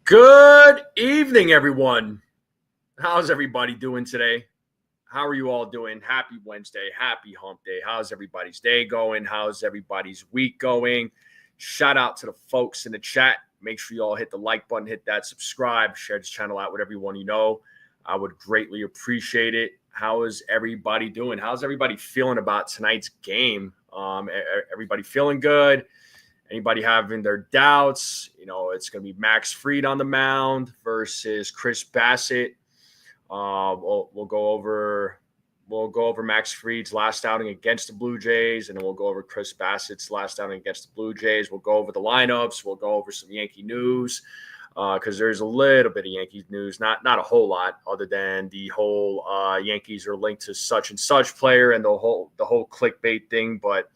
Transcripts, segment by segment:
Good evening, everyone. How's everybody doing today? How are you all doing? Happy Wednesday. Happy hump day. How's everybody's day going? How's everybody's week going? Shout out to the folks in the chat. Make sure you all hit the like button, hit that subscribe, share this channel out with everyone you know. I would greatly appreciate it. How is everybody doing? How's everybody feeling about tonight's game? Everybody feeling good? Anybody having their doubts? It's going to be Max Fried on the mound versus Chris Bassett. We'll go over Max Fried's last outing against the Blue Jays, and then we'll go over Chris Bassett's last outing against the Blue Jays. We'll go over the lineups. We'll go over some Yankee news because there's a little bit of Yankees news, not a whole lot, other than the whole Yankees are linked to such and such player and the whole clickbait thing, but.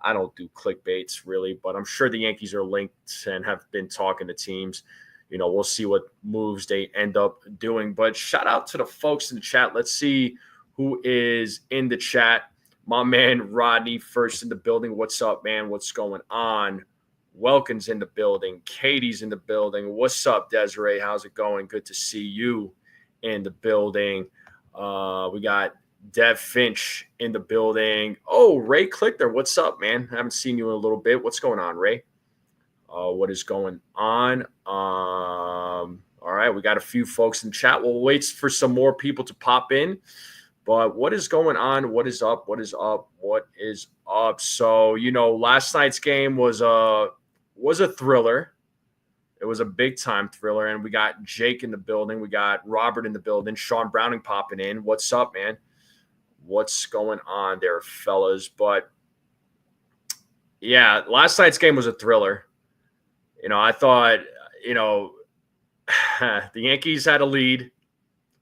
I don't do clickbaits really, but I'm sure the Yankees are linked and have been talking to teams. We'll see what moves they end up doing. But shout out to the folks in the chat. Let's see who is in the chat. My man Rodney, first in the building. What's up, man? What's going on? Welcome's in the building. Katie's in the building. What's up, Desiree? How's it going? Good to see you in the building. We got Dev Finch in the building. Oh, Ray Clicker, what's up, man? I haven't seen you in a little bit. What's going on, Ray? What is going on? All right, we got a few folks in chat. We'll wait for some more people to pop in. But what is going on? What is up? What is up? What is up? So, last night's game was a thriller. It was a big-time thriller, and we got Jake in the building. We got Robert in the building. Sean Browning popping in. What's up, man? What's going on there, fellas? But, yeah, last night's game was a thriller. I thought, the Yankees had a lead. It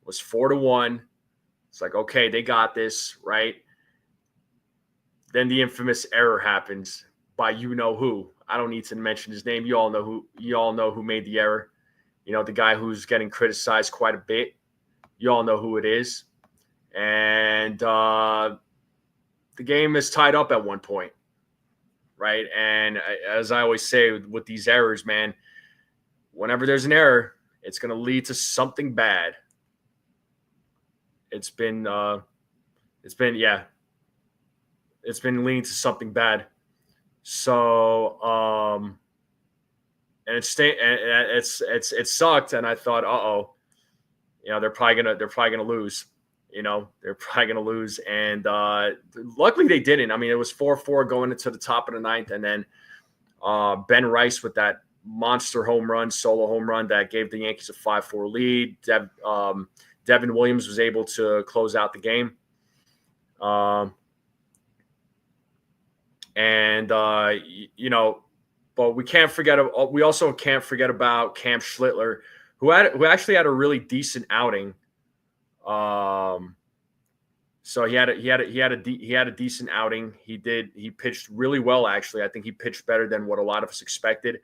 was 4-1. It's like, okay, they got this, right? Then the infamous error happens by you-know-who. I don't need to mention his name. You all know who made the error. The guy who's getting criticized quite a bit. You all know who it is. And the game is tied up at one point, right? And as I always say with these errors, man, whenever there's an error, it's going to lead to something bad. It's been leading to something bad. So, and it sucked, and I thought, they're probably gonna lose. They're probably going to lose. And luckily they didn't. I mean, it was 4-4 going into the top of the ninth. And then Ben Rice with that monster solo home run that gave the Yankees a 5-4 lead. Devin Williams was able to close out the game. But we also can't forget about Cam Schlittler, who actually had a really decent outing. So he had a decent outing. He pitched really well, actually. I think he pitched better than what a lot of us expected.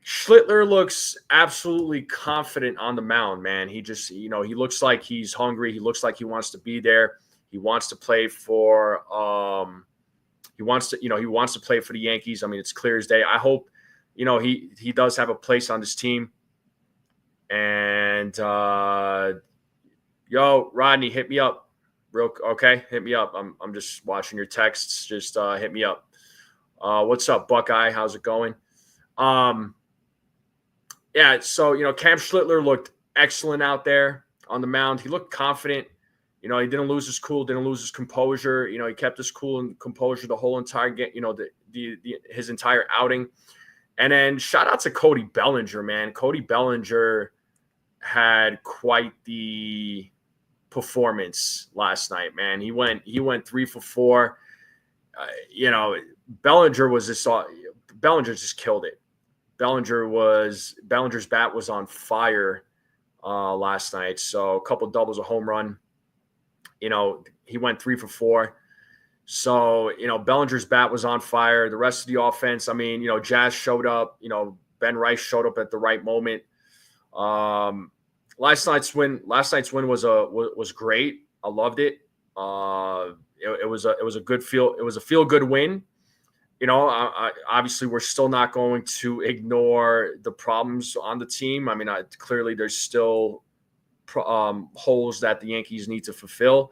Schlittler looks absolutely confident on the mound, man. He just, he looks like he's hungry. He looks like he wants to be there. He wants to play for he wants to play for the Yankees. I mean, it's clear as day. I hope, he does have a place on this team. And yo, Rodney, hit me up. Okay, hit me up. I'm just watching your texts. Just hit me up. What's up, Buckeye? How's it going? Yeah, so, Cam Schlittler looked excellent out there on the mound. He looked confident. He didn't lose his cool, didn't lose his composure. He kept his cool and composure the whole entire game, his entire outing. And then shout out to Cody Bellinger, man. Cody Bellinger had quite the performance last night, man. He went 3 for 4. Bellinger just killed it. Bellinger's bat was on fire last night. So a couple doubles, a home run. He went 3 for 4. So, Bellinger's bat was on fire. The rest of the offense, I mean, Jazz showed up. Ben Rice showed up at the right moment. Last night's win was great. I loved it. It was a good feel. It was a feel good win. Obviously we're still not going to ignore the problems on the team. I mean, clearly there's still holes that the Yankees need to fulfill.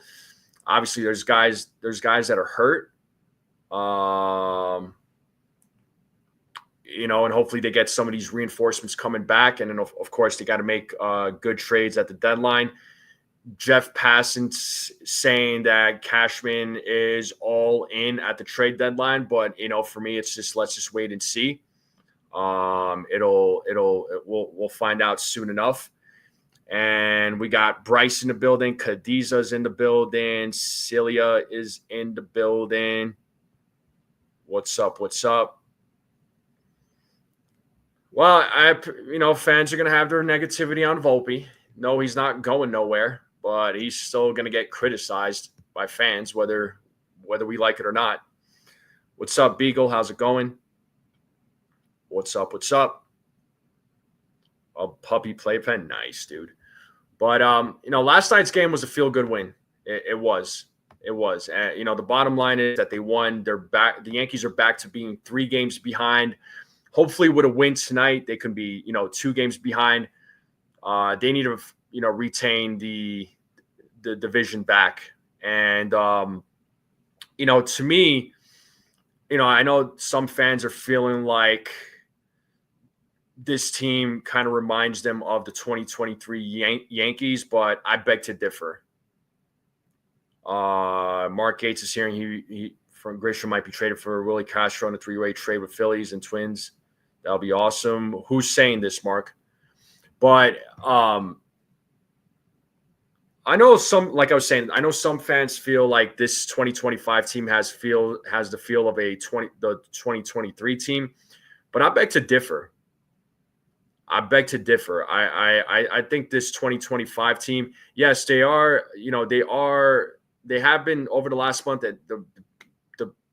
Obviously, there's guys that are hurt. And hopefully they get some of these reinforcements coming back. And then, of course, they got to make good trades at the deadline. Jeff Passon's saying that Cashman is all in at the trade deadline, but for me, it's just let's just wait and see. We'll find out soon enough. And we got Bryce in the building, Cadiza's in the building, Celia is in the building. What's up? Well, fans are going to have their negativity on Volpe. No, he's not going nowhere, but he's still going to get criticized by fans, whether we like it or not. What's up, Beagle? How's it going? What's up? A puppy playpen. Nice, dude. But, last night's game was a feel-good win. It was. The bottom line is that they won. They're back. The Yankees are back to being 3 games behind. Hopefully with a win tonight, they can be, 2 games behind. They need to, retain the division back. And, to me, I know some fans are feeling like this team kind of reminds them of the 2023 Yankees, but I beg to differ. Mark Gates is hearing he from Grisham might be traded for Willie Castro in a 3-way trade with Phillies and Twins. That'll be awesome. Who's saying this, Mark? But I know I know some fans feel like this 2025 team has the feel of the 2023 team, but I beg to differ. I think this 2025 team, yes, they are, they have been over the last month that the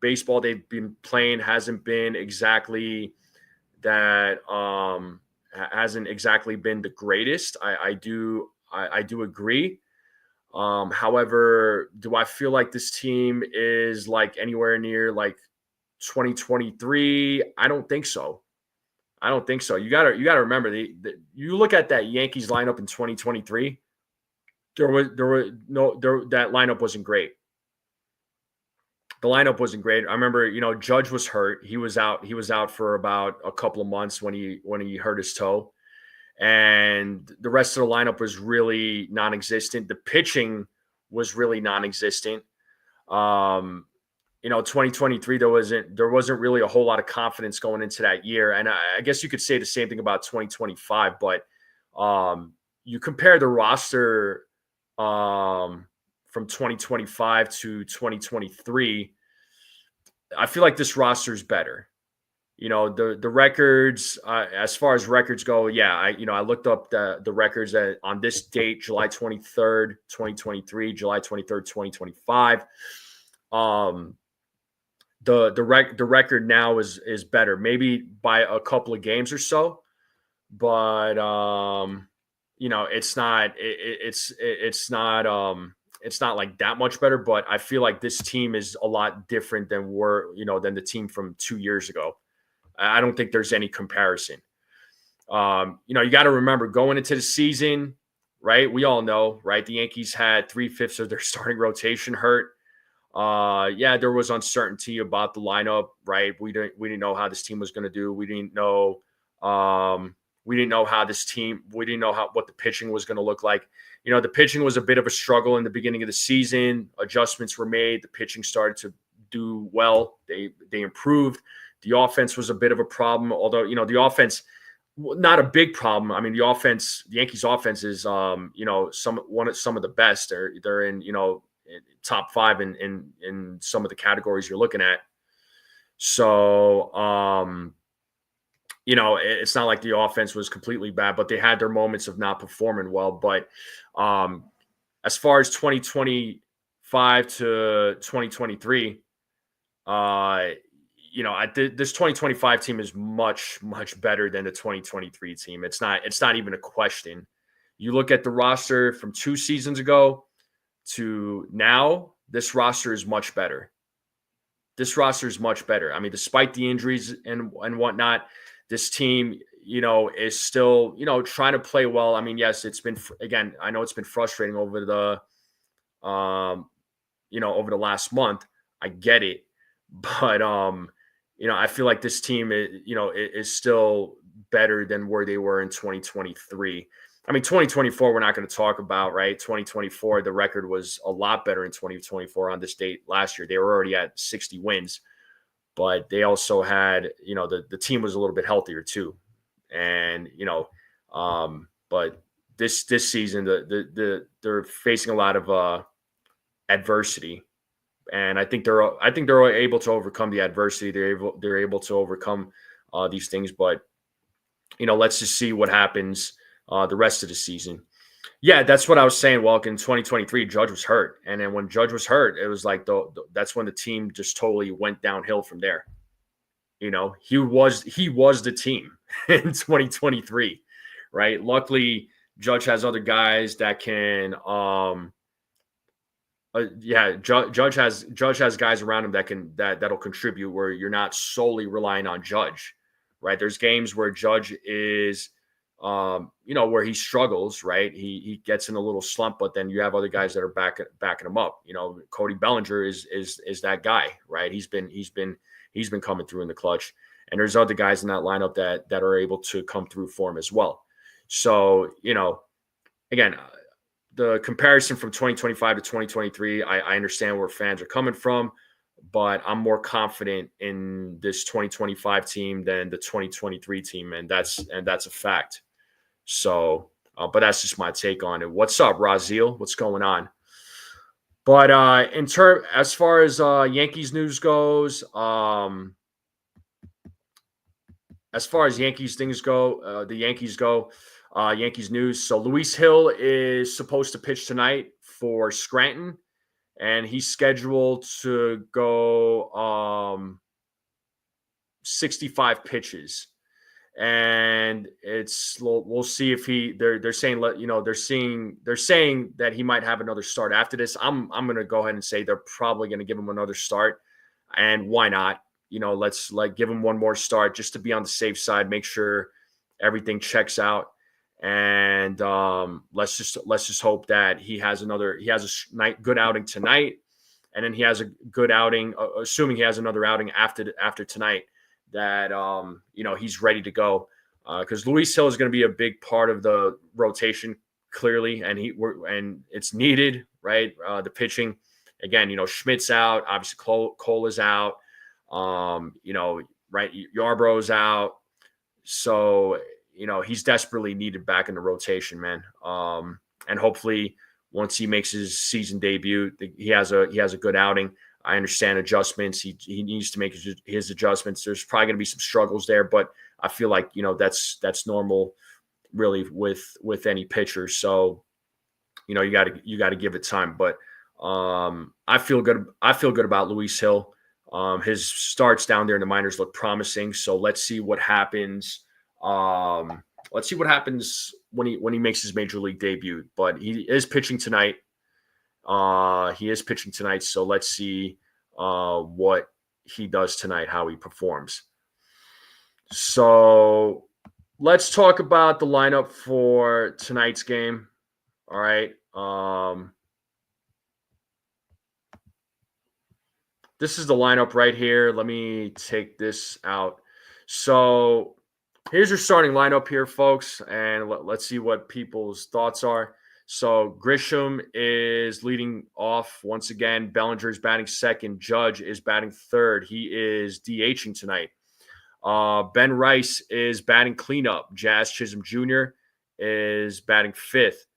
baseball they've been playing hasn't been exactly that, hasn't exactly been the greatest. I do agree. However, do I feel like this team is like anywhere near like 2023? I don't think so. You gotta remember you look at that Yankees lineup in 2023. That lineup wasn't great. The lineup wasn't great. I remember, Judge was hurt. He was out for about a couple of months when he hurt his toe, and the rest of the lineup was really non-existent. The pitching was really non-existent. 2023, there wasn't really a whole lot of confidence going into that year. And I guess you could say the same thing about 2025, but you compare the roster from 2025 to 2023, I feel like this roster is better. The records, as far as records go, yeah, I looked up the records on this date, July 23rd, 2023, July 23rd, 2025. The record now is better, maybe by a couple of games or so, but it's not like that much better. But I feel like this team is a lot different than the team from 2 years ago. I don't think there's any comparison. You got to remember going into the season, right? We all know, right? The Yankees had 3/5 of their starting rotation hurt. There was uncertainty about the lineup, right? We didn't know how this team was going to do. We didn't know what the pitching was going to look like. The pitching was a bit of a struggle in the beginning of the season. Adjustments were made. The pitching started to do well. They improved. The offense was a bit of a problem, although, the offense, not a big problem. I mean, the Yankees offense is, some of the best. They're in, top 5 in some of the categories you're looking at. So, it's not like the offense was completely bad, but they had their moments of not performing well. But as far as 2025 to 2023, this 2025 team is much, much better than the 2023 team. It's not even a question. You look at the roster from 2 seasons ago to now, this roster is much better. this roster is much better. I mean, despite the injuries and whatnot, this team, is still, trying to play well. I mean, yes, it's been, again, I know it's been frustrating over over the last month. I get it. But, I feel like this team, is still better than where they were in 2023. I mean, 2024, we're not going to talk about, right? 2024, the record was a lot better in 2024 on this date last year. They were already at 60 wins, but they also had, the team was a little bit healthier too. And, but this season, they're facing a lot of adversity. And I think they're able to overcome the adversity. They're able to overcome these things. But let's just see what happens the rest of the season. Yeah, that's what I was saying. Well, in 2023, Judge was hurt, and then when Judge was hurt, it was like that's when the team just totally went downhill from there. He was the team in 2023, right? Luckily, Judge has other guys that can. Judge has guys around him that'll contribute where you're not solely relying on Judge, right? There's games where Judge is, where he struggles, right? He gets in a little slump, but then you have other guys that are backing him up. Cody Bellinger is that guy, right? He's been coming through in the clutch, and there's other guys in that lineup that are able to come through for him as well. So again. The comparison from 2025 to 2023, I understand where fans are coming from, but I'm more confident in this 2025 team than the 2023 team, and that's a fact. So, but that's just my take on it. What's up, Raziel? What's going on? But as far as Yankees news goes, as far as Yankees things go, the Yankees go. Yankees news. So Luis Hill is supposed to pitch tonight for Scranton, and he's scheduled to go 65 pitches. And we'll see if they're saying they're saying that he might have another start after this. I'm going to go ahead and say they're probably going to give him another start, and why not? Let's give him one more start just to be on the safe side, make sure everything checks out. And let's just hope that he has a good outing tonight, and then he has a good outing, assuming he has another outing after tonight, that he's ready to go, because Luis Hill is going to be a big part of the rotation, clearly, and it's needed, right? The pitching, again, Schmidt's out, obviously Cole is out, right, Yarborough's out, so he's desperately needed back in the rotation, man. And hopefully once he makes his season debut, he has a good outing. I understand adjustments. He needs to make his adjustments. There's probably going to be some struggles there, but I feel like, that's normal really with any pitcher. So, you got to give it time, but I feel good about Luis Hill. His starts down there in the minors look promising. So let's see what happens. Let's see what happens when he makes his major league debut. But he is pitching tonight. So let's see what he does tonight, how he performs. So let's talk about the lineup for tonight's game. All right. This is the lineup right here. Let me take this out. So here's your starting lineup here, folks, and let's see what people's thoughts are. So Grisham is leading off once again. Bellinger is batting second. Judge is batting third. He is DHing tonight. Ben Rice is batting cleanup. Jazz Chisholm Jr. is batting fifth.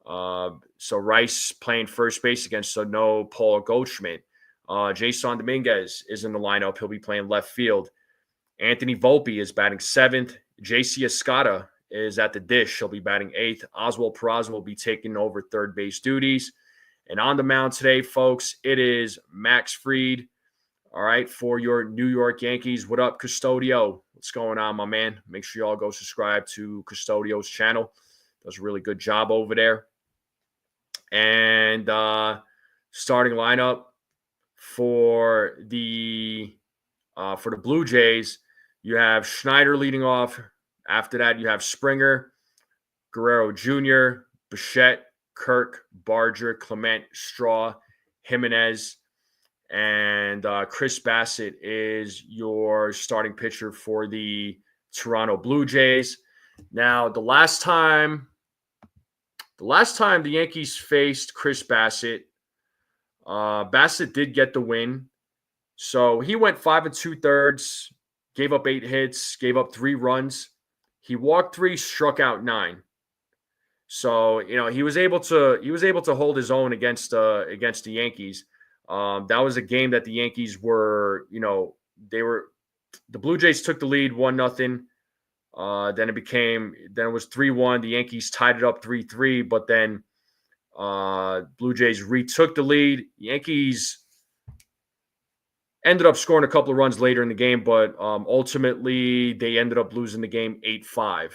So Rice playing first base again, so no Paul Goldschmidt. Jason Dominguez is in the lineup. He'll be playing left field. Anthony Volpe is batting seventh. J.C. Escada is at the dish. He'll be batting eighth. Oswald Peraza will be taking over third base duties. And on the mound today, folks, it is Max Fried, all right, for your New York Yankees. What up, Custodio? What's going on, my man? Make sure you all go subscribe to Custodio's channel. Does a really good job over there. And starting lineup For the Blue Jays, you have Schneider leading off. After that, you have Springer, Guerrero Jr., Bichette, Kirk, Barger, Clement, Straw, Jimenez, and Chris Bassett is your starting pitcher for the Toronto Blue Jays. Now, the last time the Yankees faced Chris Bassett, Bassett did get the win. So he went 5 2/3, gave up 8 hits, gave up 3 runs. He walked 3, struck out 9. So he was able to hold his own against the Yankees. That was a game that the Yankees were the Blue Jays took the lead 1-0. Then it was 3-1. The Yankees tied it up 3-3, but then Blue Jays retook the lead. Yankees ended up scoring a couple of runs later in the game, but ultimately they ended up losing the game 8-5.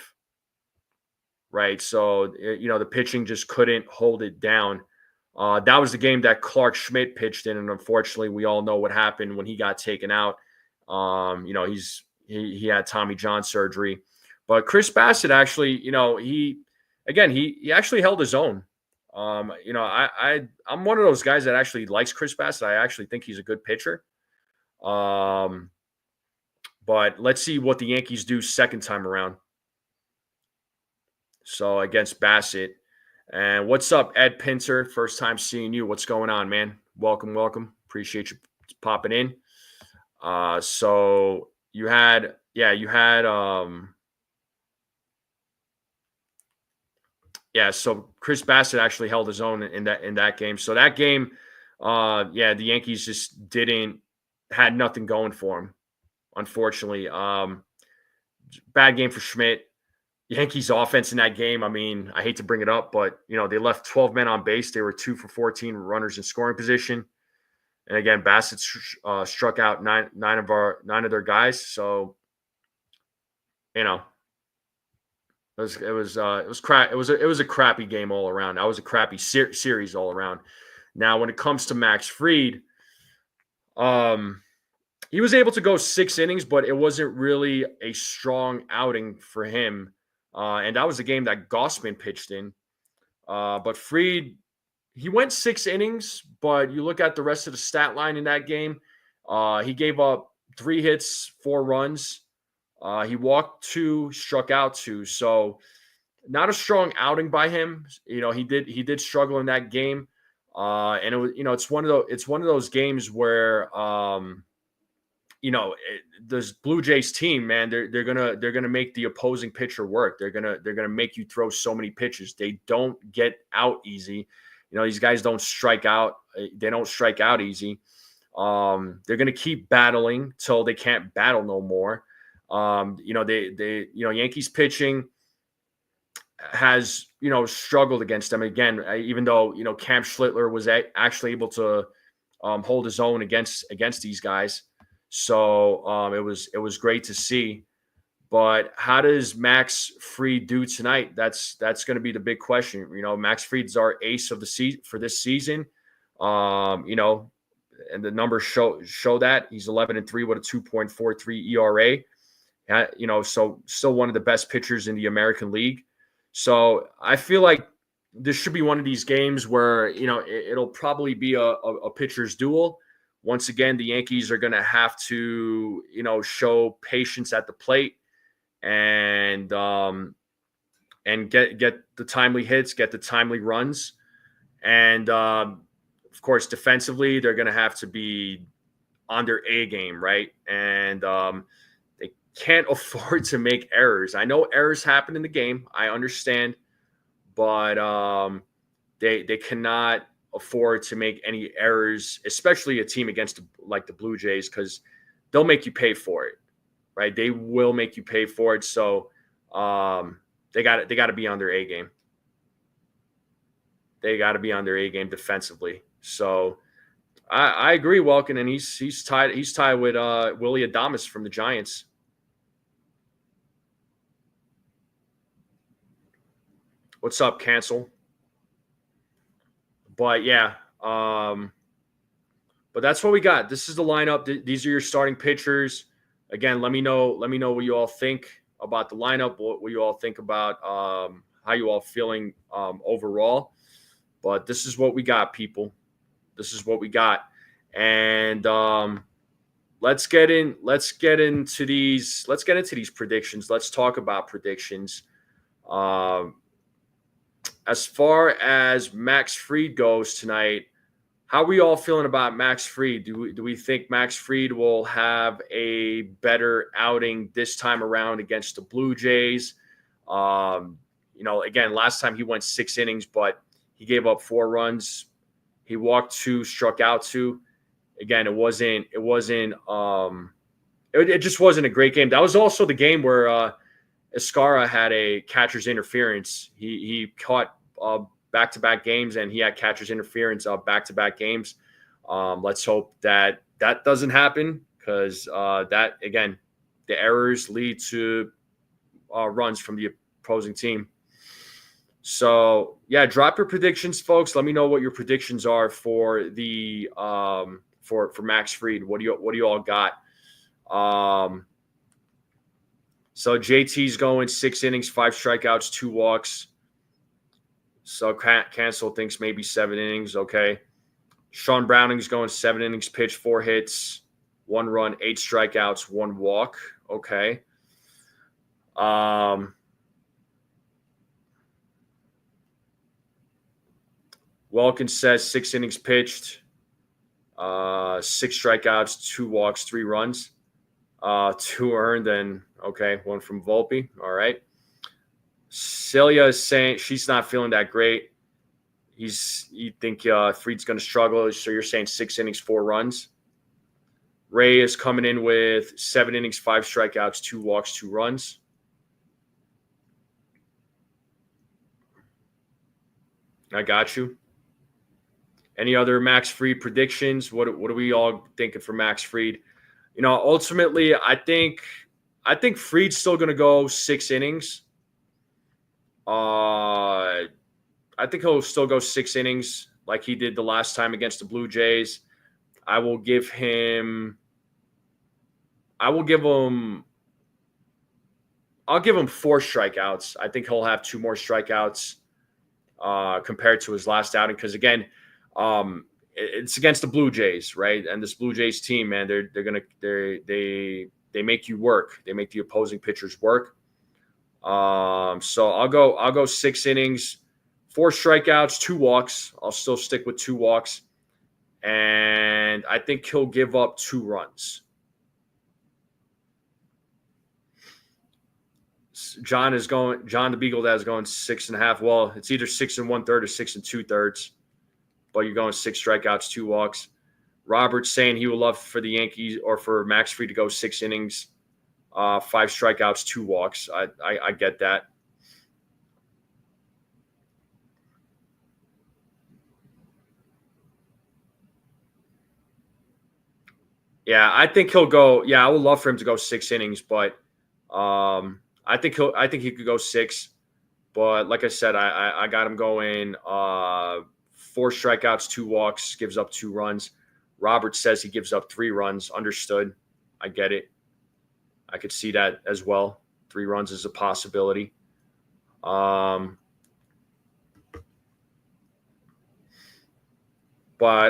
Right, so the pitching just couldn't hold it down. That was the game that Clark Schmidt pitched in, and unfortunately, we all know what happened when he got taken out. He had Tommy John surgery, but Chris Bassett actually, he actually held his own. I'm one of those guys that actually likes Chris Bassett. I actually think he's a good pitcher. But let's see what the Yankees do second time around. So against Bassett. And what's up, Ed Pinter? First time seeing you. What's going on, man? Welcome. Appreciate you popping in. So so Chris Bassett actually held his own in that game. So that game, the Yankees just had nothing going for him, unfortunately. Bad game for Schmidt. Yankees offense in that game, I mean, I hate to bring it up, but they left 12 men on base. They were 2 for 14 runners in scoring position. And again, Bassett struck out nine of their guys. So, it was a crappy game all around. That was a crappy series all around. Now, when it comes to Max Fried, he was able to go 6 innings, but it wasn't really a strong outing for him. And that was the game that Gossman pitched in. But Fried, he went 6 innings, but you look at the rest of the stat line in that game, he gave up 3 hits, 4 runs. He walked 2, struck out 2. So not a strong outing by him. He did struggle in that game. And it was, it's one of those games where this Blue Jays team, man, they're gonna make the opposing pitcher work. They're gonna make you throw so many pitches. They don't get out easy. These guys don't strike out. They don't strike out easy. They're gonna keep battling till they can't battle no more. Yankees pitching has struggled against them again. Even though Cam Schlittler was actually able to hold his own against these guys. So it was great to see. But how does Max Fried do tonight? That's going to be the big question. Max Fried's our ace of the season for this season. And the numbers show that he's 11-3 with a 2.43 ERA. So still one of the best pitchers in the American League. So I feel like this should be one of these games where it'll probably be a pitcher's duel. Once again, the Yankees are going to have to, show patience at the plate and get the timely hits, get the timely runs. And, of course, defensively, they're going to have to be on their A game, right? And they can't afford to make errors. I know errors happen in the game. I understand. But they cannot afford to make any errors, especially a team against like the Blue Jays, because they'll make you pay for it, right? They will make you pay for it. So they got to be on their A game. They got to be on their A game defensively. So I agree, Welkin, and he's tied with Willie Adames from the Giants. What's up, Cancel? But yeah, But that's what we got. This is the lineup. These are your starting pitchers. Again, let me know what you all think about the lineup, what you all think about how you all feeling overall. But this is what we got, people. This is what we got. And let's get into these predictions. Let's talk about predictions. As far as Max Fried goes tonight, how are we all feeling about Max Fried? Do we think Max Fried will have a better outing this time around against the Blue Jays? Again, last time he went 6 innings, but he gave up 4 runs. He walked 2, struck out 2. Again, it just wasn't a great game. That was also the game where Escara had a catcher's interference. He caught back-to-back games, and he had catcher's interference back-to-back games. Let's hope that doesn't happen, because that, again, the errors lead to runs from the opposing team. So, yeah, drop your predictions, folks. Let me know what your predictions are for the for Max Fried. What do you all got? So JT's going 6 innings, 5 strikeouts, 2 walks. So Cancel thinks maybe 7 innings. Okay. Sean Browning's going 7 innings, pitched, 4 hits, 1 run, 8 strikeouts, 1 walk. Okay. Welkin says 6 innings pitched, 6 strikeouts, 2 walks, 3 runs, 2 earned, and okay, 1 from Volpe. All right. Celia is saying she's not feeling that great. You think Fried's going to struggle, so you're saying 6 innings, 4 runs. Ray is coming in with 7 innings, 5 strikeouts, 2 walks, 2 runs. I got you. Any other Max Fried predictions? What are we all thinking for Max Fried? Ultimately, I think Fried's still going to go 6 innings. I think he'll still go 6 innings like he did the last time against the Blue Jays. I'll give him 4 strikeouts. I think he'll have 2 more strikeouts compared to his last outing, because again, it's against the Blue Jays, right? And this Blue Jays team, man, they make you work. They make the opposing pitchers work. So I'll go 6 innings, 4 strikeouts, 2 walks. I'll still stick with 2 walks, and I think he'll give up 2 runs. John the Beagle Dad is going 6.5. Well, it's either 6 1/3 or 6 2/3. But you're going 6 strikeouts, 2 walks. Robert's saying he would love for the Yankees or for Max Fried to go 6 innings, 5 strikeouts, 2 walks. I get that. Yeah, I think he'll go. Yeah, I would love for him to go 6 innings, but I think he could go 6. But like I said, I got him going 4 strikeouts, 2 walks, gives up 2 runs. Robert says he gives up 3 runs. Understood. I get it. I could see that as well. 3 runs is a possibility. But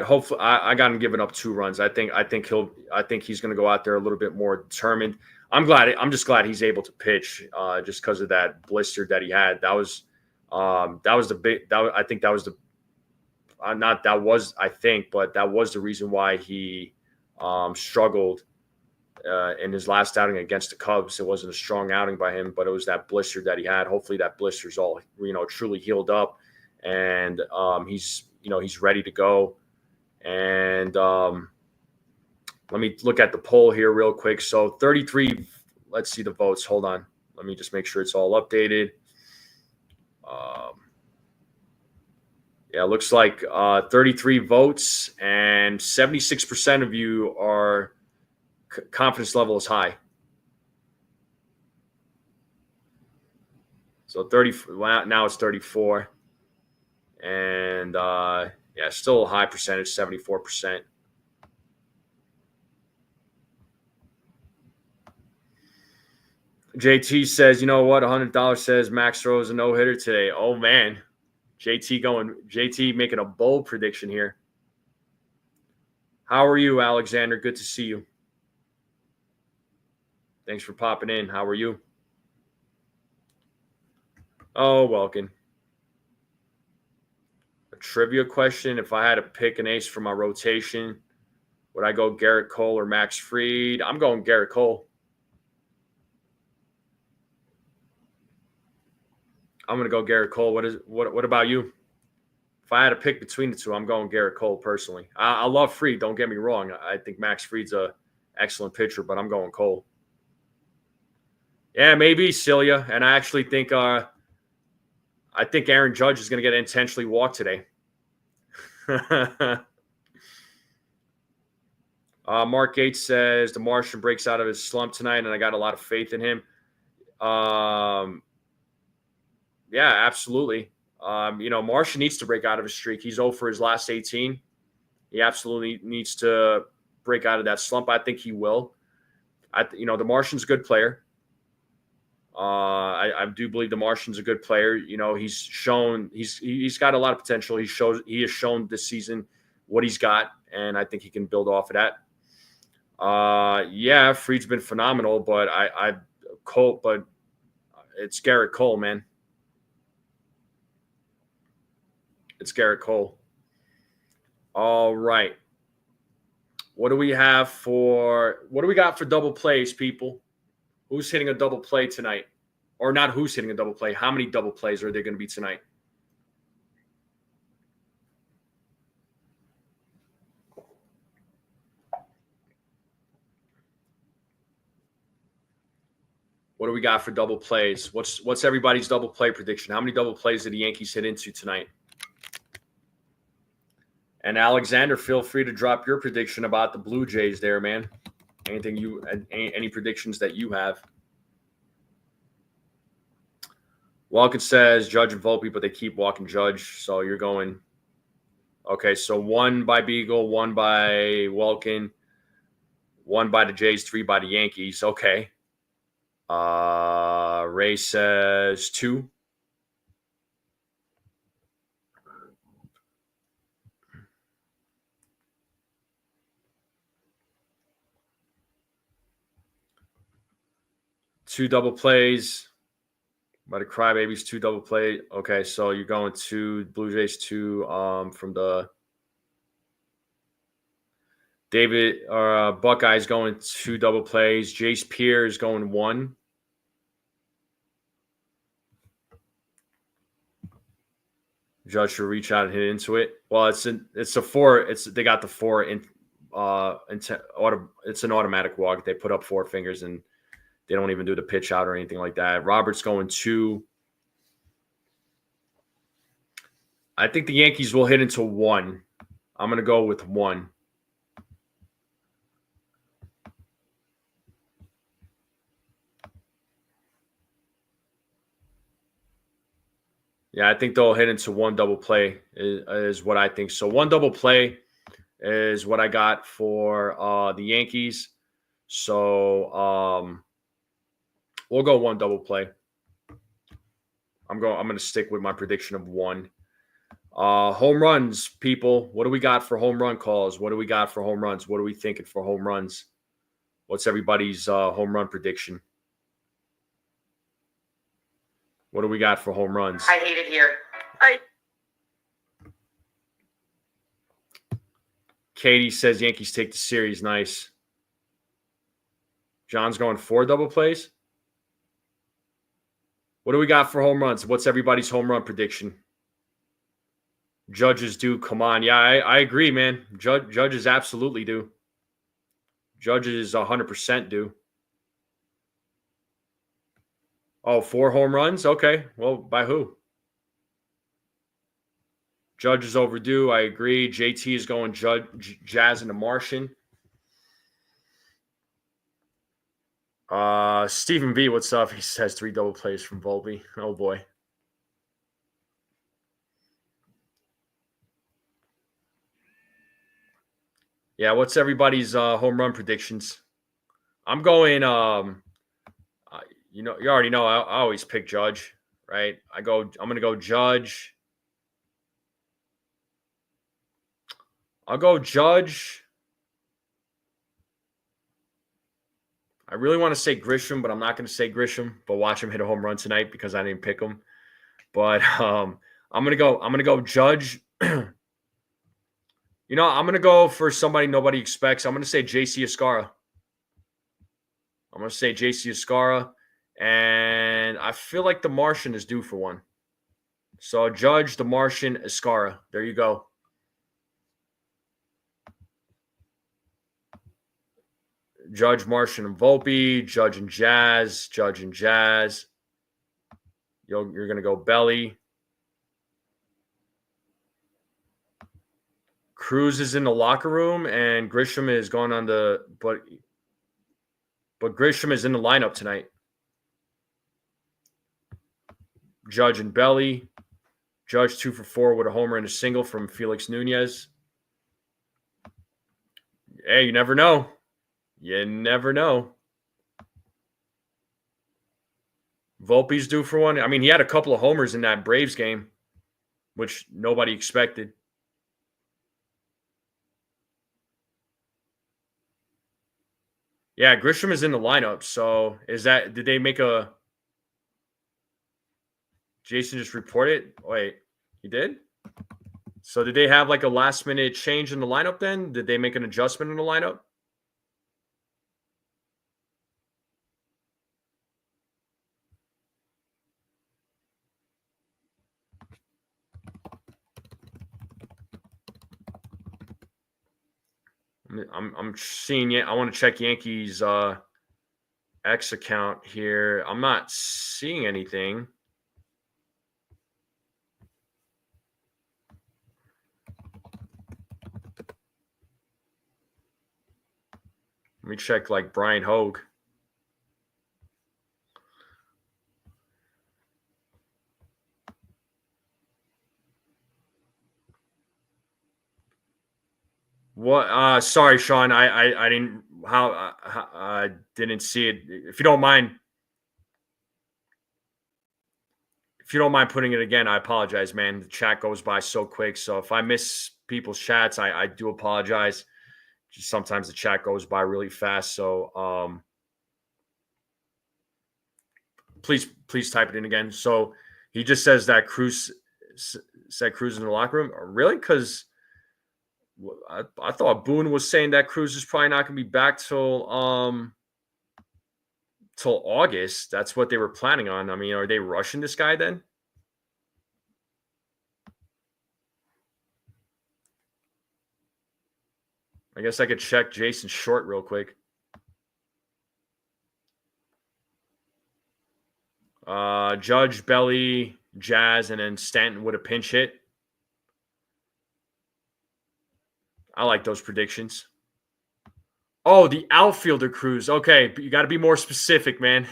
hopefully, I got him giving up 2 runs. I think he's going to go out there a little bit more determined. I'm just glad he's able to pitch, just because of that blister that he had. That was the reason why he struggled in his last outing against the Cubs. It wasn't a strong outing by him, but it was that blister that he had. Hopefully that blister's all, truly healed up, and he's ready to go. And let me look at the poll here real quick. So 33, let's see the votes. Hold on. Let me just make sure it's all updated. Yeah, it looks like 33 votes, and 76% of you are confidence level is high. So now it's 34. And still a high percentage, 74%. JT says, you know what? $100 says Max throws a no-hitter today. Oh, man. JT making a bold prediction here. How are you, Alexander? Good to see you. Thanks for popping in. How are you? Oh, welcome. A trivia question. If I had to pick an ace for my rotation, would I go Garrett Cole or Max Fried? I'm going Garrett Cole. I'm going to go Garrett Cole. What about you? If I had to pick between the two, I'm going Garrett Cole personally. I love Fried. Don't get me wrong. I think Max Fried's an excellent pitcher, but I'm going Cole. Yeah, maybe Celia. And I actually think Aaron Judge is going to get intentionally walked today. Mark Gates says the Martian breaks out of his slump tonight, and I got a lot of faith in him. Yeah, absolutely. Martian needs to break out of his streak. He's 0 for his last 18. He absolutely needs to break out of that slump. I think he will. The Martian's a good player. I do believe the Martian's a good player. He's shown he's got a lot of potential. He has shown this season what he's got, and I think he can build off of that. Yeah, Fried's been phenomenal, but but it's Garrett Cole, man. It's Garrett Cole. All right. What do we got for double plays, people? Who's hitting a double play tonight? Or not who's hitting a double play. How many double plays are there going to be tonight? What do we got for double plays? What's everybody's double play prediction? How many double plays did the Yankees hit into tonight? And Alexander, feel free to drop your prediction about the Blue Jays there, man. Any predictions that you have? Welkin says Judge and Volpe, but they keep walking Judge. So you're going, okay, so 1 by Beagle, 1 by Welkin, 1 by the Jays, 3 by the Yankees. Okay. Ray says 2. Two double plays by the Crybabies, 2 double play. Okay, so you're going to Blue Jays 2 from the David or Buckeyes going 2 double plays. Jace Pierce going 1. Judge should reach out and hit into it. Well, it's a 4. They got the 4 in it's an automatic walk. They put up 4 fingers and they don't even do the pitch out or anything like that. Robert's going 2. I think the Yankees will hit into 1. I'm going to go with 1. Yeah, I think they'll hit into 1 double play is what I think. So 1 double play is what I got for the Yankees. So we'll go 1 double play. I'm going to stick with my prediction of 1. Home runs, people. What do we got for home run calls? What do we got for home runs? What are we thinking for home runs? What's everybody's home run prediction? What do we got for home runs? I hate it here. Katie says Yankees take the series. Nice. John's going 4 double plays. What do we got for home runs? What's everybody's home run prediction? Judges do. Come on. Yeah, I agree, man. Judges absolutely do. Judges 100% do. Oh, 4 home runs? Okay. Well, by who? Judge is overdue. I agree. JT is going Jazz and the Martian. Stephen V, what's up? He says 3 double plays from Volpe. Oh, boy. Yeah, what's everybody's home run predictions? I'm going You already know I always pick Judge, right? I'm going to go Judge. I'll go Judge. I really want to say Grisham, but I'm not going to say Grisham. But watch him hit a home run tonight because I didn't pick him. But I'm gonna go Judge. I'm gonna go for somebody nobody expects. I'm gonna say JC Escara. And I feel like the Martian is due for one. So Judge, the Martian, Escara. There you go. Judge, Martian, and Volpe. Judge and Jazz. You're going to go Belly. Cruz is in the locker room, and Grisham is going on but Grisham is in the lineup tonight. Judge and Belly. Judge 2 for 4 with a homer and a single from Felix Nunez. Hey, you never know. Volpe's due for one. I mean, he had a couple of homers in that Braves game, which nobody expected. Yeah, Grisham is in the lineup. So did they make a Jason just reported? Wait, he did? So did they have like a last minute change in the lineup then? Did they make an adjustment in the lineup? I'm seeing it. I want to check Yankees X account here. I'm not seeing anything. Let me check like Brian Hogue. What? Sorry, Sean. I didn't see it. If you don't mind putting it again, I apologize, man. The chat goes by so quick. So if I miss people's chats, I do apologize. Just sometimes the chat goes by really fast. So please type it in again. So he just says that Cruz said Cruz in the locker room. Really? Because I thought Boone was saying that Cruz is probably not going to be back till August. That's what they were planning on. I mean, are they rushing this guy then? I guess I could check Jason Short real quick. Judge, Belly, Jazz, and then Stanton with a pinch hit. I like those predictions. Oh, the outfielder Cruz. Okay, but you got to be more specific, man.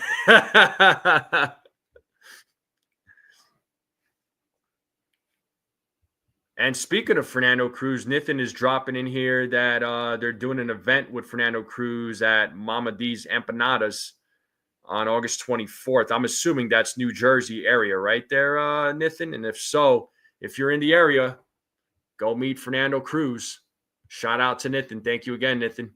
And speaking of Fernando Cruz, Nathan is dropping in here that they're doing an event with Fernando Cruz at Mama D's Empanadas on August 24th. I'm assuming that's New Jersey area right there, Nathan. And if so, if you're in the area, go meet Fernando Cruz. Shout out to Nathan. Thank you again, Nathan.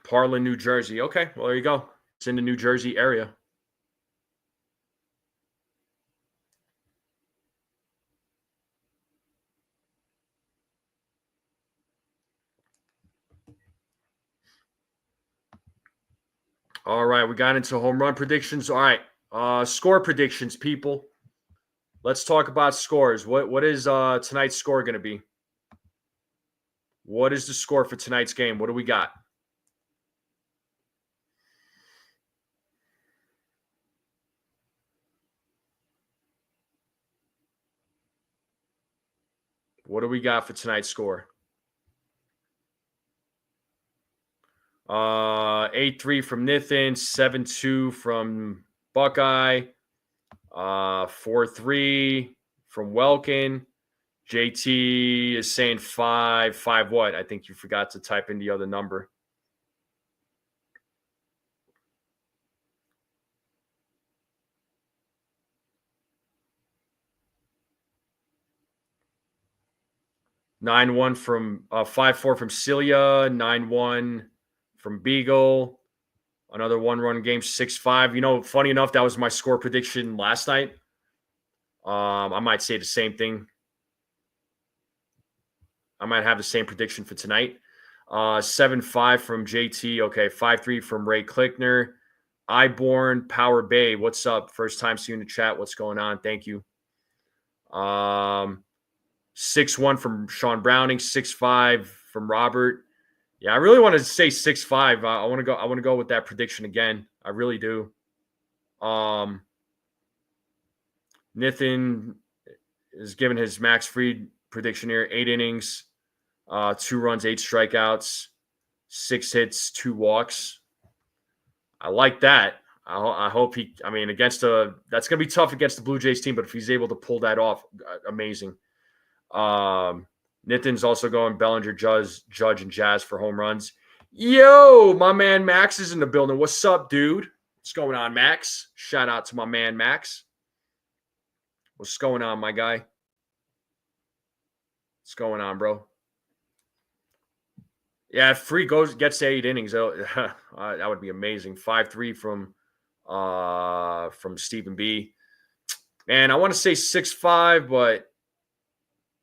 Parlin, New Jersey. Okay, well, there you go. It's in the New Jersey area. All right, we got into home run predictions. All right, score predictions, people. Let's talk about scores. What is tonight's score going to be? What is the score for tonight's game? What do we got? What do we got for tonight's score? 8-3 from Nathan, 7-2 from Buckeye, 4-3 from Welkin. JT is saying 5. 5 what? I think you forgot to type in the other number. (9-1) from 5-4 from Celia. 9-1 from Beagle. Another 1-run game, 6-5. You know, funny enough, that was my score prediction last night. I might say the same thing. I might have the same prediction for tonight. 7-5 from JT. Okay, 5-3 from Ray Klickner. Iborn Power Bay. What's up? First time seeing the chat. What's going on? Thank you. 6-1 from Sean Browning. 6-5 from Robert. Yeah, I really want to say 6-5. I want to go with that prediction again. I really do. Nathan is giving his Max Fried prediction here: 8 innings, 2 runs, 8 strikeouts, 6 hits, 2 walks. I like that. I hope he. I mean, that's going to be tough against the Blue Jays team, but if he's able to pull that off, amazing. Nitin's also going Bellinger, Judge, and Jazz for home runs. Yo, my man Max is in the building. What's up, dude? What's going on, Max? Shout out to my man Max. What's going on, my guy? What's going on, bro? Yeah, if Free gets to 8 innings, that would be amazing. 5-3 from Stephen B. Man, I want to say 6-5, but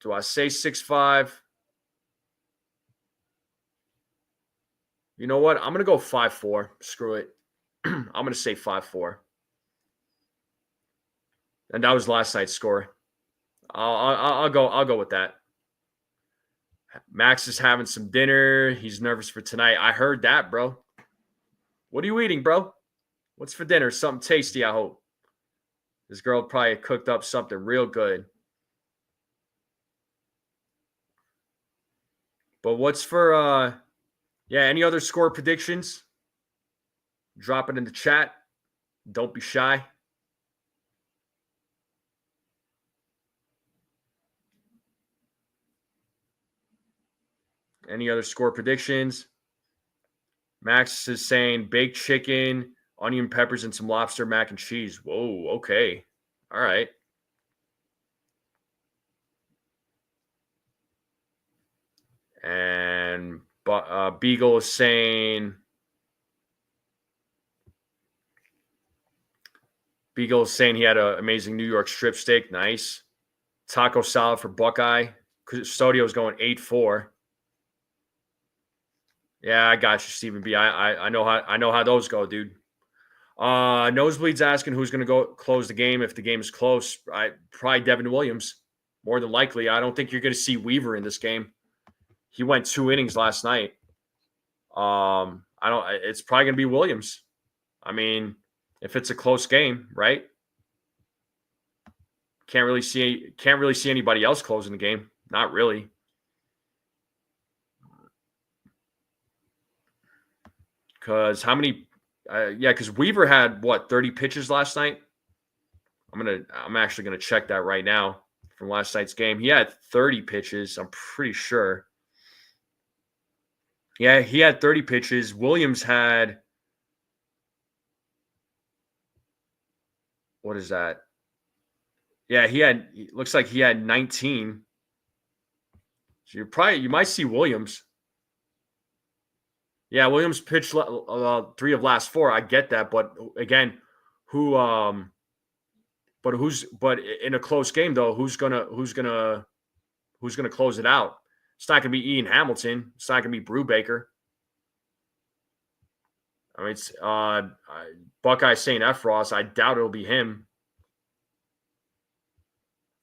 do I say 6-5? You know what? I'm going to go 5-4. Screw it. I'm going to say 5-4. And that was last night's score. I'll go with that. Max is having some dinner. He's nervous for tonight. I heard that, bro. What are you eating, bro? What's for dinner? Something tasty, I hope. This girl probably cooked up something real good. But what's for any other score predictions? Drop it in the chat. Don't be shy. Any other score predictions? Max is saying baked chicken, onion peppers, and some lobster mac and cheese. Whoa, okay. All right. And Beagle is saying he had an amazing New York strip steak. Nice. Taco salad for Buckeye. Custodio's going 8-4. Yeah, I got you, Stephen B. I know how those go, dude. Nosebleed's asking who's going to go close the game if the game is close. Probably Devin Williams, more than likely. I don't think you're going to see Weaver in this game. He went 2 innings last night. It's probably going to be Williams. I mean, if it's a close game, right? Can't really see anybody else closing the game. Not really. Because how many? Because Weaver had 30 pitches last night. I'm actually gonna check that right now from last night's game. He had 30 pitches. I'm pretty sure. Yeah, he had 30 pitches. Williams had, what is that? Yeah, looks like he had 19. So you might see Williams. Yeah, Williams pitched 3 of last 4. I get that, but again, but in a close game though, who's gonna close it out? It's not gonna be Ian Hamilton. It's not gonna be Brubaker. I mean, it's Buckeye St. Efros. I doubt it'll be him.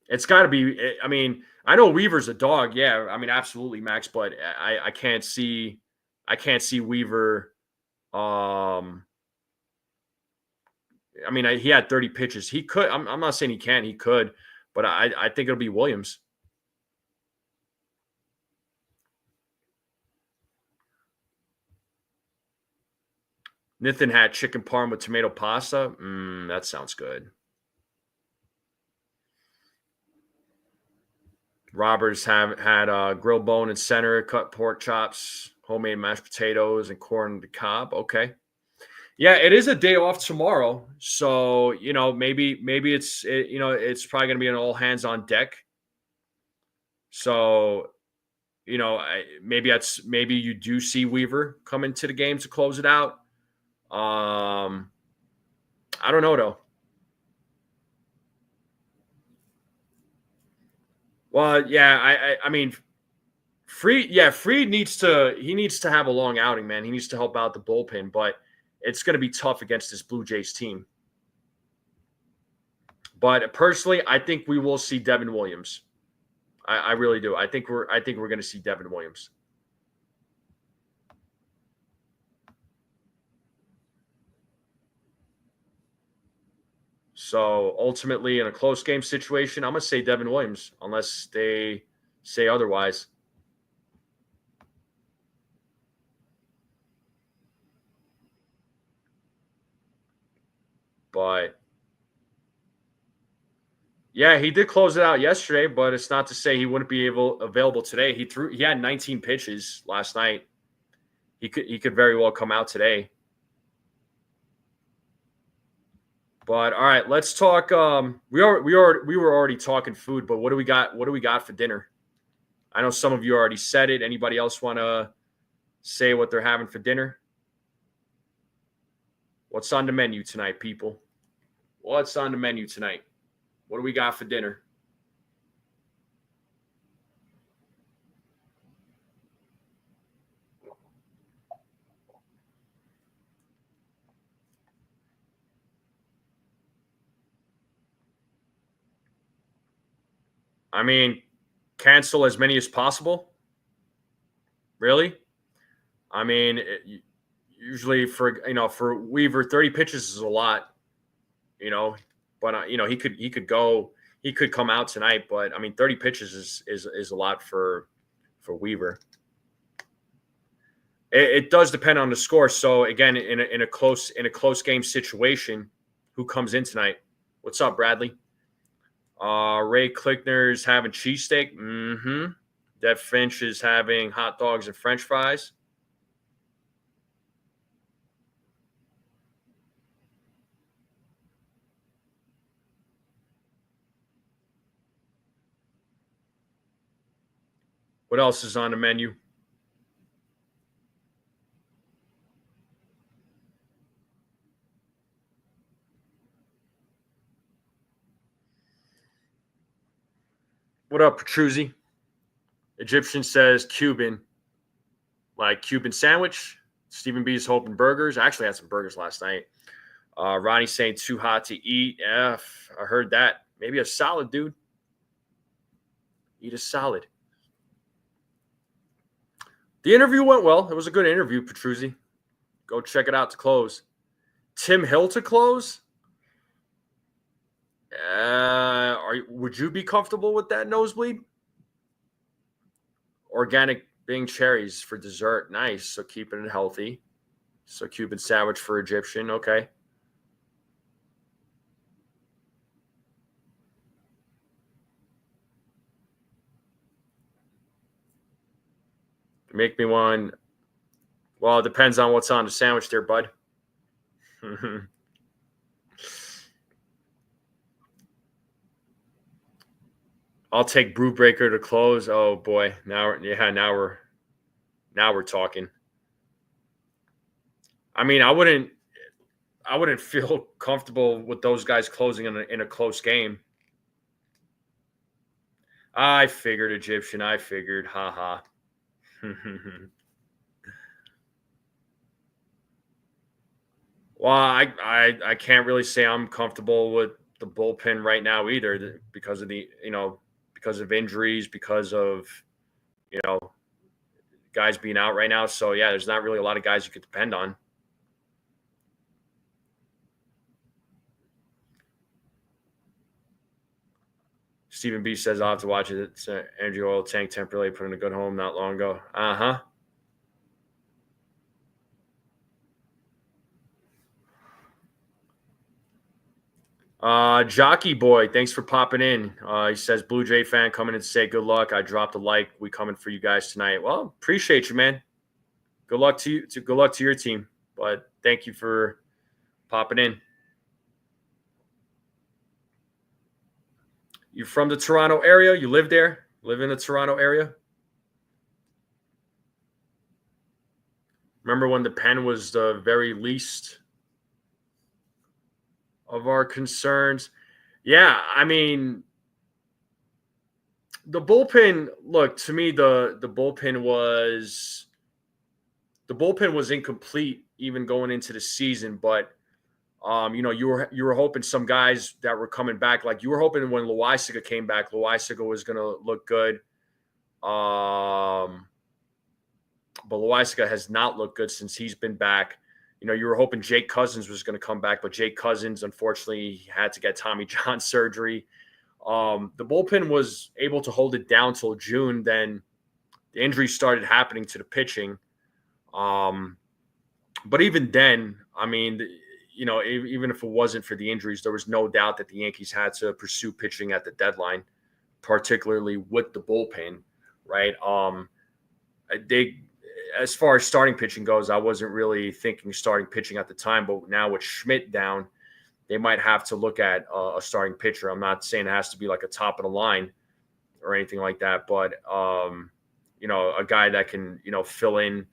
It's got to be. I mean, I know Weaver's a dog. Yeah, I mean, absolutely, Max. But I can't see Weaver. I mean, he had 30 pitches. He could. I'm not saying he can't. He could, but I think it'll be Williams. Nathan had chicken parm with tomato pasta. That sounds good. Roberts had grilled bone and center, cut pork chops, homemade mashed potatoes, and corn on the cob. Okay. Yeah, it is a day off tomorrow, so maybe it's probably going to be an all hands on deck. So maybe you do see Weaver come into the game to close it out. I don't know though. Well, yeah, I mean, Fried needs to have a long outing, man. He needs to help out the bullpen, but it's going to be tough against this Blue Jays team. But personally, I think we will see Devin Williams. I really do. I think we're going to see Devin Williams. So ultimately, in a close game situation, I'm going to say Devin Williams, unless they say otherwise. But yeah, he did close it out yesterday, but it's not to say he wouldn't be available today. He had 19 pitches last night. He could very well come out today. But all right, let's talk. We were already talking food, but what do we got? What do we got for dinner? I know some of you already said it. Anybody else want to say what they're having for dinner? What's on the menu tonight, people? What's on the menu tonight? What do we got for dinner? I mean, cancel as many as possible. Really? I mean, usually for Weaver, 30 pitches is a lot. But he could come out tonight. But I mean, 30 pitches is a lot for Weaver. It does depend on the score. So again, in a close game situation, who comes in tonight? What's up, Bradley? Ray Klickner's having cheesesteak. Mm-hmm. Dev Finch is having hot dogs and French fries. What else is on the menu? What up, Petruzzi? Egyptian says Cuban, like Cuban sandwich. Stephen B is hoping burgers. I actually had some burgers last night. Ronnie's saying too hot to eat. Yeah, I heard that. Maybe a salad, dude. Eat a salad. The interview went well. It was a good interview, Petruzzi. Go check it out to close. Tim Hill to close? Would you be comfortable with that nosebleed? Organic Bing cherries for dessert. Nice. So keeping it healthy. So Cuban sandwich for Egyptian. Okay. Make me one. Well, it depends on what's on the sandwich there, bud. I'll take Brew Breaker to close. Oh boy, now we're talking. I mean, I wouldn't feel comfortable with those guys closing in a close game. I figured Egyptian. I figured. Haha. Well, I can't really say I'm comfortable with the bullpen right now either because of because of injuries, because of guys being out right now. So yeah, there's not really a lot of guys you could depend on. Stephen B says I'll have to watch it. It's an energy oil tank temporarily put in a good home not long ago. Uh-huh. Jockey Boy, thanks for popping in. He says, Blue Jay fan coming in to say good luck. I dropped a like. We coming for you guys tonight. Well, appreciate you, man. Good luck to you. Good luck to your team. But thank you for popping in. You from the Toronto area? You live there? Live in the Toronto area? Remember when the pen was the very least of our concerns? Yeah, I mean, the bullpen, look, to me, the bullpen was incomplete even going into the season, but you were hoping some guys that were coming back, like you were hoping when Loaisiga came back, Loaisiga was going to look good. But Loaisiga has not looked good since he's been back. You were hoping Jake Cousins was going to come back, but Jake Cousins, unfortunately, had to get Tommy John surgery. The bullpen was able to hold it down till June. Then the injuries started happening to the pitching. But even then, I mean, even if it wasn't for the injuries, there was no doubt that the Yankees had to pursue pitching at the deadline, particularly with the bullpen, right? As far as starting pitching goes, I wasn't really thinking starting pitching at the time, but now with Schmidt down, they might have to look at a starting pitcher. I'm not saying it has to be like a top of the line or anything like that, but a guy that can fill in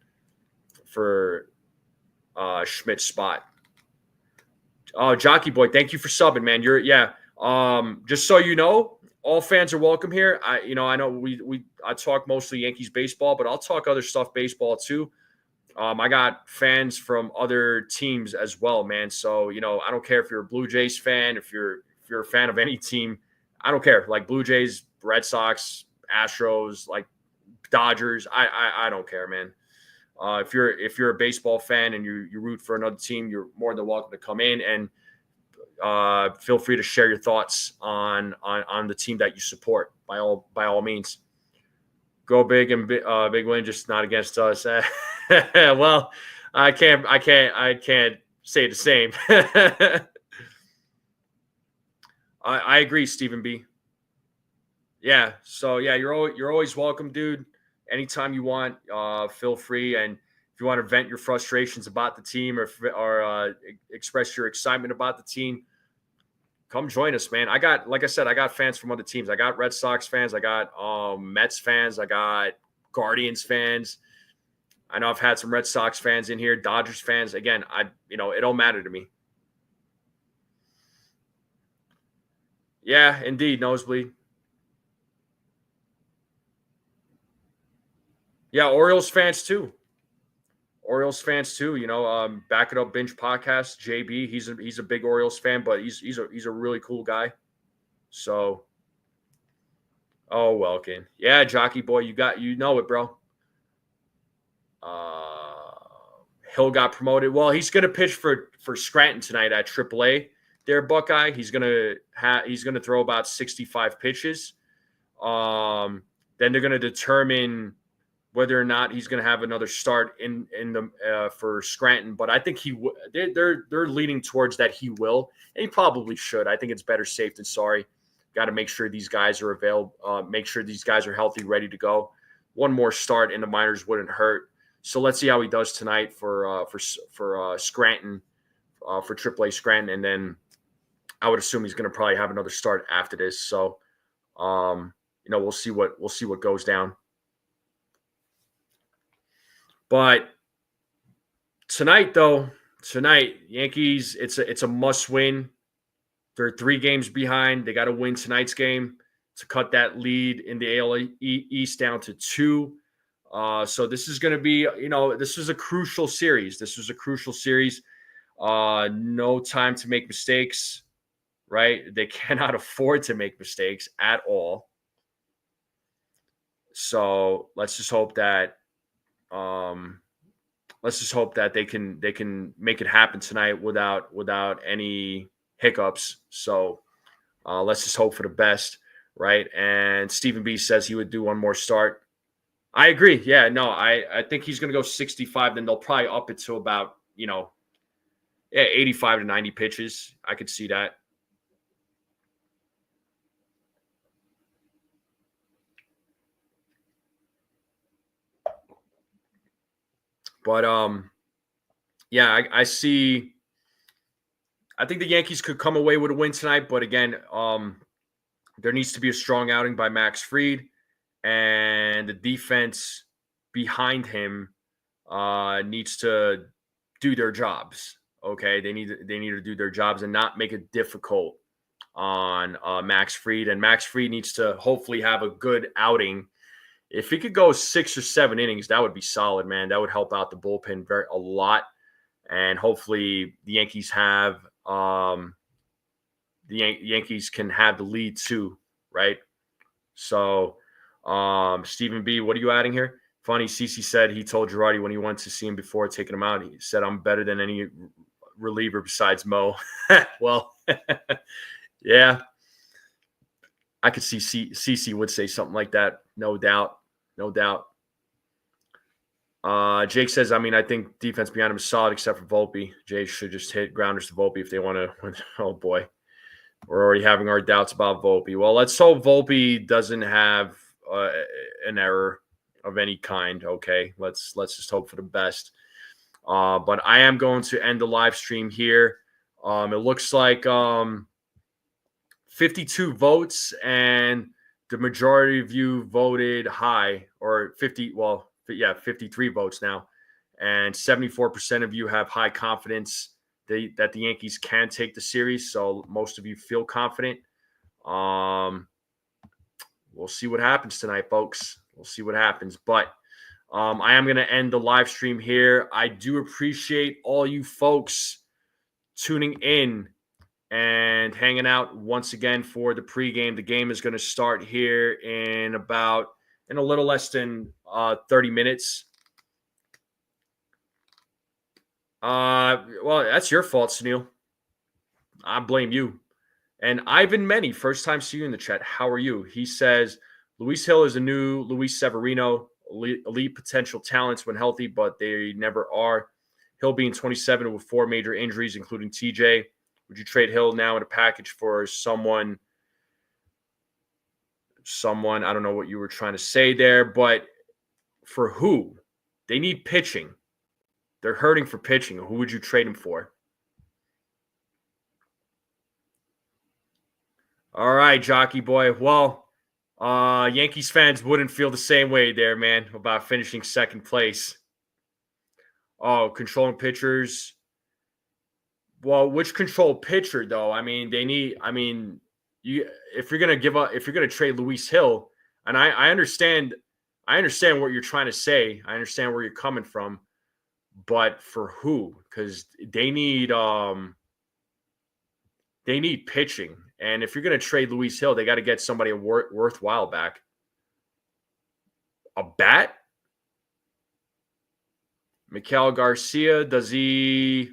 for Schmidt's spot. Oh, Jockey Boy, thank you for subbing, man. Just so you know, all fans are welcome here. I know I talk mostly Yankees baseball, but I'll talk other stuff baseball too. I got fans from other teams as well, man. So, I don't care if you're a Blue Jays fan, if you're a fan of any team, I don't care. Like Blue Jays, Red Sox, Astros, like Dodgers, I don't care, man. If you're a baseball fan and you root for another team, you're more than welcome to come in and feel free to share your thoughts on the team that you support by all means. Go big and big win, just not against us. Well, I can't say the same. I agree, Stephen B. Yeah. So yeah, you're always welcome, dude. Anytime you want, feel free. And if you want to vent your frustrations about the team or express your excitement about the team, come join us, man. Like I said, I got fans from other teams. I got Red Sox fans. I got Mets fans. I got Guardians fans. I know I've had some Red Sox fans in here, Dodgers fans. Again, it don't matter to me. Yeah, indeed, Nosebleed. Yeah, Orioles fans too. Back It Up Binge podcast. JB, he's a big Orioles fan, but he's a really cool guy. So, oh Welkin, yeah, Jockey Boy, you it, bro. Hill got promoted. Well, he's gonna pitch for Scranton tonight at AAA. There, Buckeye. He's gonna throw about 65 pitches. Then they're gonna determine whether or not he's going to have another start in the for Scranton, but I think they're leaning towards that he will, and he probably should. I think it's better safe than sorry. Got to make sure these guys are available. Make sure these guys are healthy, ready to go. One more start in the minors wouldn't hurt. So let's see how he does tonight for Scranton, for AAA Scranton, and then I would assume he's going to probably have another start after this. So, we'll see what goes down. But tonight, Yankees, it's a must win. They're 3 games behind. They got to win tonight's game to cut that lead in the AL East down to 2. So this is going to be, this is a crucial series. No time to make mistakes, right? They cannot afford to make mistakes at all. So let's just hope that they can make it happen tonight without any hiccups. So let's just hope for the best, right? And Stephen B says he would do one more start. I agree. Yeah, no, I think he's going to go 65. Then they'll probably up it to about 85 to 90 pitches. I could see that. But yeah, I see. I think the Yankees could come away with a win tonight, but again, there needs to be a strong outing by Max Fried, and the defense behind him needs to do their jobs. Okay, they need to do their jobs and not make it difficult on Max Fried. And Max Fried needs to hopefully have a good outing. If he could go 6 or 7 innings, that would be solid, man. That would help out the bullpen a lot. And hopefully the Yankees have Yankees can have the lead too, right? So, Stephen B, what are you adding here? Funny, CC said he told Girardi when he went to see him before taking him out, he said, I'm better than any reliever besides Mo. Well, yeah, I could see CC would say something like that. No doubt. No doubt. Jake says, I mean, I think defense behind him is solid except for Volpe. Jay should just hit grounders to Volpe if they want to win. Oh, boy. We're already having our doubts about Volpe. Well, let's hope Volpe doesn't have an error of any kind, okay? Let's just hope for the best. But I am going to end the live stream here. It looks like 52 votes, and the majority of you voted high, or 53 votes now. And 74% of you have high confidence that the Yankees can take the series. So most of you feel confident. We'll see what happens tonight, folks. We'll see what happens. But I am going to end the live stream here. I do appreciate all you folks tuning in and hanging out once again for the pregame. The game is going to start here in a little less than 30 minutes. Well, that's your fault, Snell. I blame you. And Ivan Many, first time seeing you in the chat. How are you? He says, Luis Hill is a new Luis Severino, elite potential talents when healthy, but they never are. Hill being 27 with 4 major injuries, including TJ. Would you trade Hill now in a package for someone? I don't know what you were trying to say there, but for who? They need pitching. They're hurting for pitching. Who would you trade him for? All right, Jockey Boy. Well, Yankees fans wouldn't feel the same way there, man, about finishing second place. Oh, controlling pitchers. Well, which control pitcher though? I mean, if you're gonna trade Luis Hill, and I understand what you're trying to say. I understand where you're coming from, but for who? Because they need pitching, and if you're gonna trade Luis Hill, they got to get somebody worthwhile back. A bat? Miguel Garcia, does he?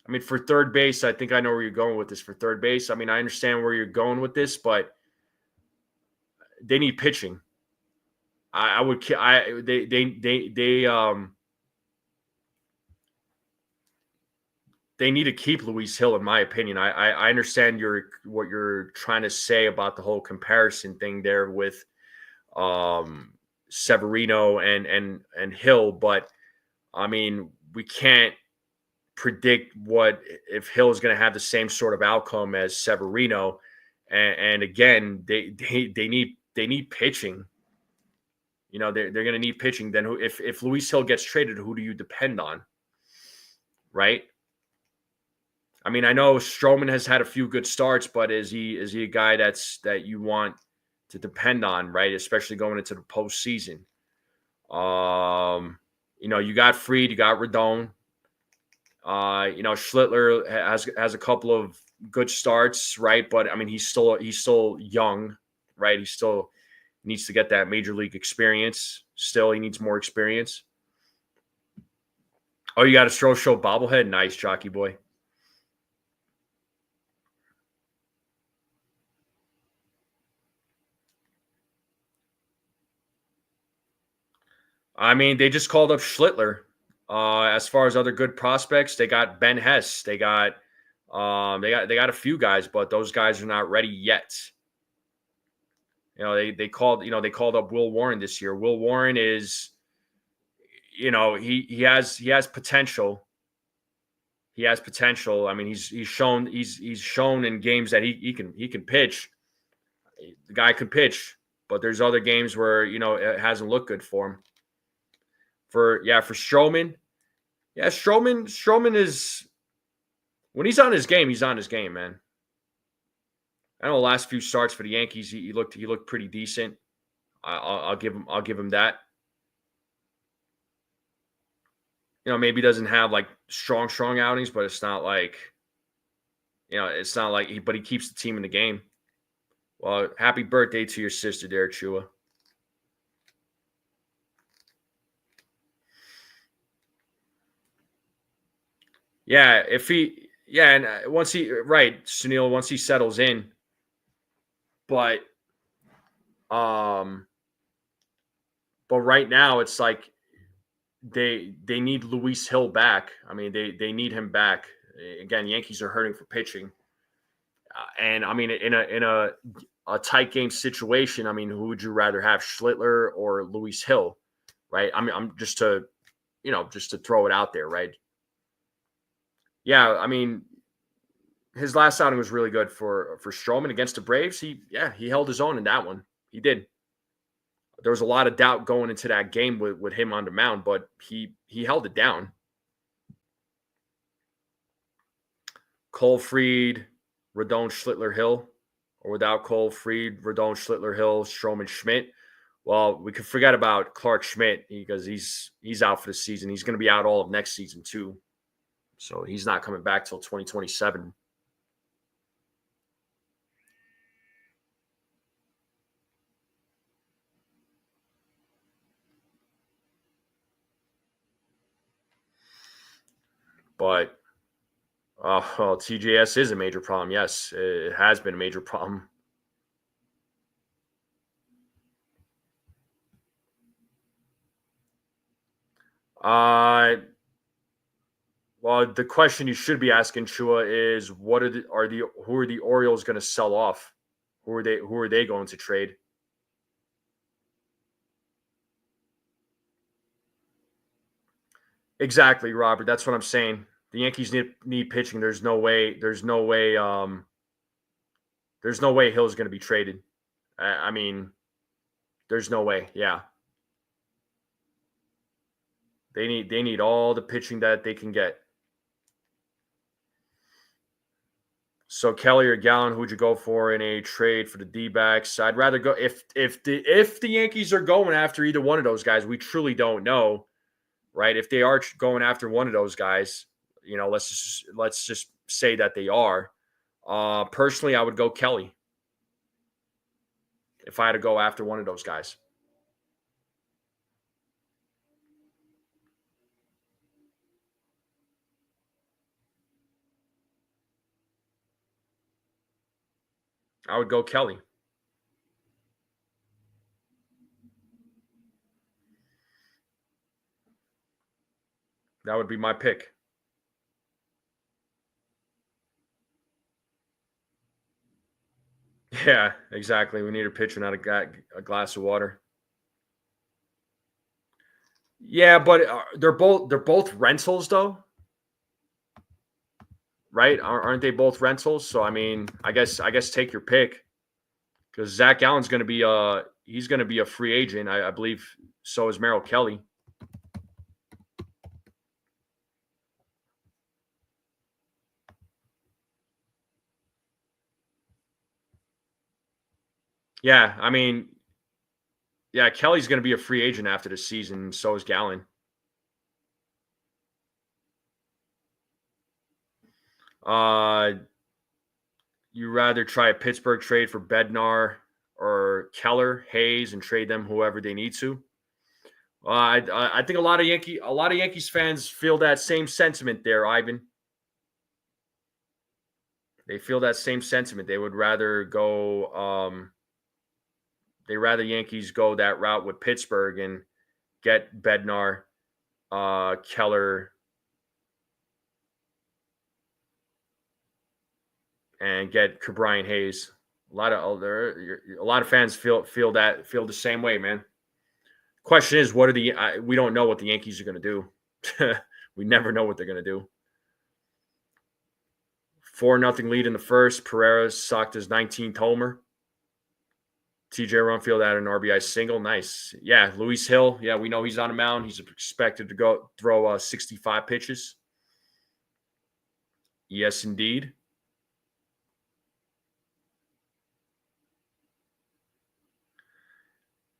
I mean, for third base, I think I know where you're going with this. For third base, I mean, I understand where you're going with this, but they need pitching. They need to keep Luis Hill, in my opinion. I understand what you're trying to say about the whole comparison thing there with Severino and Hill, but I mean, we can't predict if Hill is going to have the same sort of outcome as Severino, and again, they need pitching. You know, they're going to need pitching. Then if Luis Hill gets traded, who do you depend on? Right? I mean, I know Stroman has had a few good starts, but is he a guy that you want to depend on, right? Especially going into the postseason. You know, you got Fried, you got Rodon. You know, Schlittler has a couple of good starts, right? But I mean, he's still young, right? He still needs to get that major league experience. Still, he needs more experience. Oh, you got a Stroh Show bobblehead? Nice, Jockey Boy. I mean, they just called up Schlittler. As far as other good prospects, they got Ben Hess. They got a few guys, but those guys are not ready yet. You know, they called up Will Warren this year. Will Warren is, he has potential. He has potential. I mean, he's shown in games that he can pitch. The guy can pitch, but there's other games where it hasn't looked good for him. For Stroman, Stroman is, when he's on his game, man. I know the last few starts for the Yankees, he looked pretty decent. I'll give him that. Maybe he doesn't have like strong outings, but it's not like, but he keeps the team in the game. Well, happy birthday to your sister there, Chua. Yeah, and Sunil, once he settles in, but right now it's like they need Luis Hill back. I mean, they need him back. Again, Yankees are hurting for pitching, and I mean, in a tight game situation, I mean, who would you rather have, Schlittler or Luis Hill, right? I mean, I'm just to throw it out there, right? Yeah, I mean, his last outing was really good for Stroman against the Braves. He held his own in that one. He did. There was a lot of doubt going into that game with him on the mound, but he held it down. Cole, Fried, Rodon, Schlittler, Hill, or without Cole, Fried, Rodon, Schlittler, Hill, Stroman, Schmidt. Well, we could forget about Clark Schmidt because he's out for the season. He's going to be out all of next season too. So he's not coming back till 2027. But TJS is a major problem. Yes, it has been a major problem. Well, the question you should be asking, Chua, is who are the Orioles going to sell off? Who are they going to trade? Exactly, Robert. That's what I'm saying. The Yankees need pitching. There's no way Hill's going to be traded. I mean, there's no way. Yeah. They need all the pitching that they can get. So Kelly or Gallen, who would you go for in a trade for the D-backs? I'd rather go if the Yankees are going after either one of those guys. We truly don't know, right? If they are going after one of those guys, let's just say that they are. Personally, I would go Kelly if I had to go after one of those guys. I would go Kelly. That would be my pick. Yeah, exactly. We need a pitcher, not a glass of water. Yeah, but they're both rentals though, right? Aren't they both rentals? So I mean, I guess take your pick, because Zach Allen's going to be he's going to be a free agent, I believe. So is Merrill Kelly. Yeah, I mean, yeah, Kelly's going to be a free agent after the season. So is Gallen. You rather try a Pittsburgh trade for Bednar or Keller, Hayes, and trade them whoever they need to? I think a lot of Yankees fans feel that same sentiment there, Ivan. They feel that same sentiment. They would rather go. They rather Yankees go that route with Pittsburgh and get Bednar, Keller, and get Brian Hayes. A lot of fans feel the same way, man. Question is, what are we don't know what the Yankees are going to do. We never know what they're going to do. 4-0 lead in the first. Peraza socked his 19th homer. TJ Runfield had an RBI single. Nice. Yeah, Luis Hill. Yeah, we know he's on the mound. He's expected to go throw 65 pitches. Yes, indeed.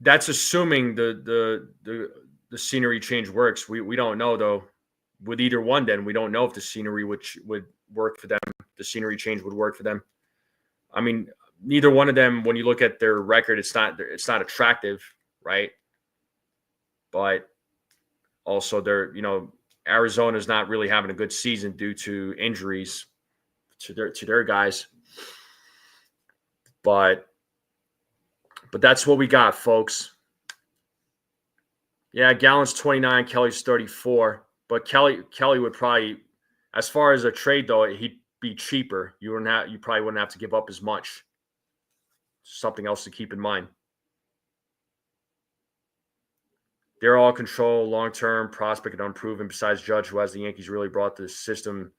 That's assuming the scenery change works. We don't know, though. With either one, then we don't know if the scenery would work for them. The scenery change would work for them. I mean, neither one of them, when you look at their record, it's not attractive, right? But also, Arizona's not really having a good season due to injuries to their guys. But that's what we got, folks. Yeah, Gallen's 29, Kelly's 34. But Kelly would probably, as far as a trade though, he'd be cheaper. You probably wouldn't have to give up as much. Something else to keep in mind. They're all control, long-term prospect and unproven. Besides Judge, who has the Yankees really brought the system.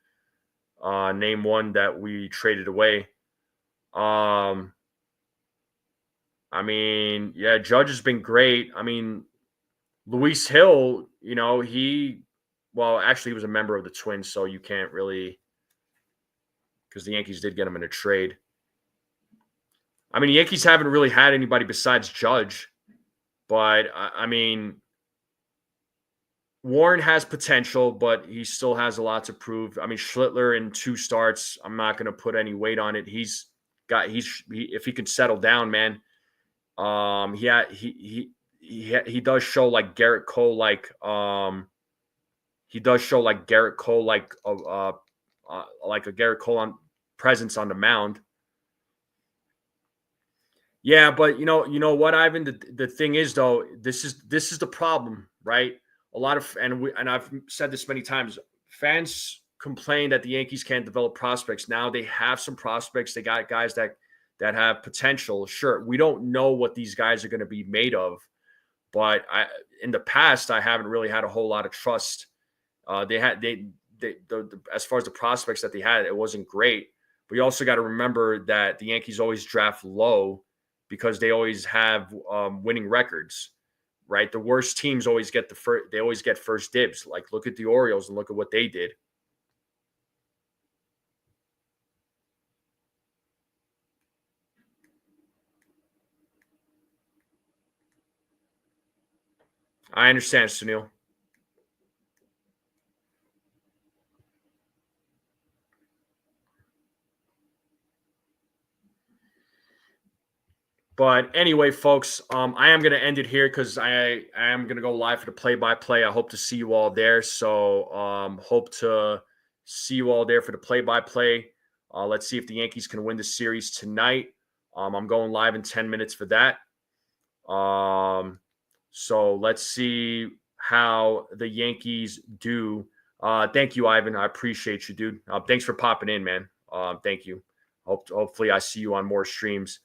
Name one that we traded away. I mean, yeah, Judge has been great. I mean, Luis Hill, he was a member of the Twins, so you can't really, because the Yankees did get him in a trade. I mean, the Yankees haven't really had anybody besides Judge, but I mean, Warren has potential, but he still has a lot to prove. I mean, Schlittler in 2 starts, I'm not going to put any weight on it. If he could settle down, man. He does show like Garrett Cole, like a Garrett Cole presence on the mound. Yeah, but you know what, Ivan? The thing is, though, this is the problem, right? A lot of and I've said this many times. Fans complain that the Yankees can't develop prospects. Now they have some prospects. They got guys that have potential. Sure, we don't know what these guys are going to be made of, but in the past I haven't really had a whole lot of trust. As far as the prospects that they had, it wasn't great. But you also got to remember that the Yankees always draft low because they always have winning records, right? The worst teams always get they always get first dibs. Like, look at the Orioles and look at what they did. I understand, Sunil. But anyway, folks, I am going to end it here because I am going to go live for the play-by-play. I hope to see you all there. So hope to see you all there for the play-by-play. Let's see if the Yankees can win the series tonight. I'm going live in 10 minutes for that. So let's see how the Yankees do. Thank you, Ivan. I appreciate you, dude. Thanks for popping in, man. Thank you. Hopefully I see you on more streams.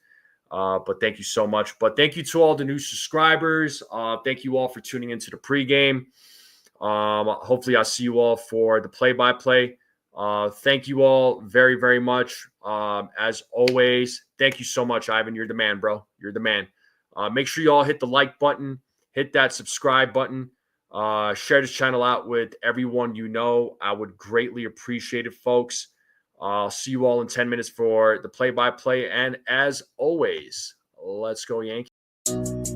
But thank you so much. But thank you to all the new subscribers. Thank you all for tuning into the pregame. Hopefully I'll see you all for the play-by-play. Thank you all very, very much. As always, thank you so much, Ivan. You're the man, bro. You're the man. Make sure you all hit the like button, hit that subscribe button, share this channel out with everyone you know. I would greatly appreciate it, folks. I'll see you all in 10 minutes for the play-by-play. And as always, let's go Yankees.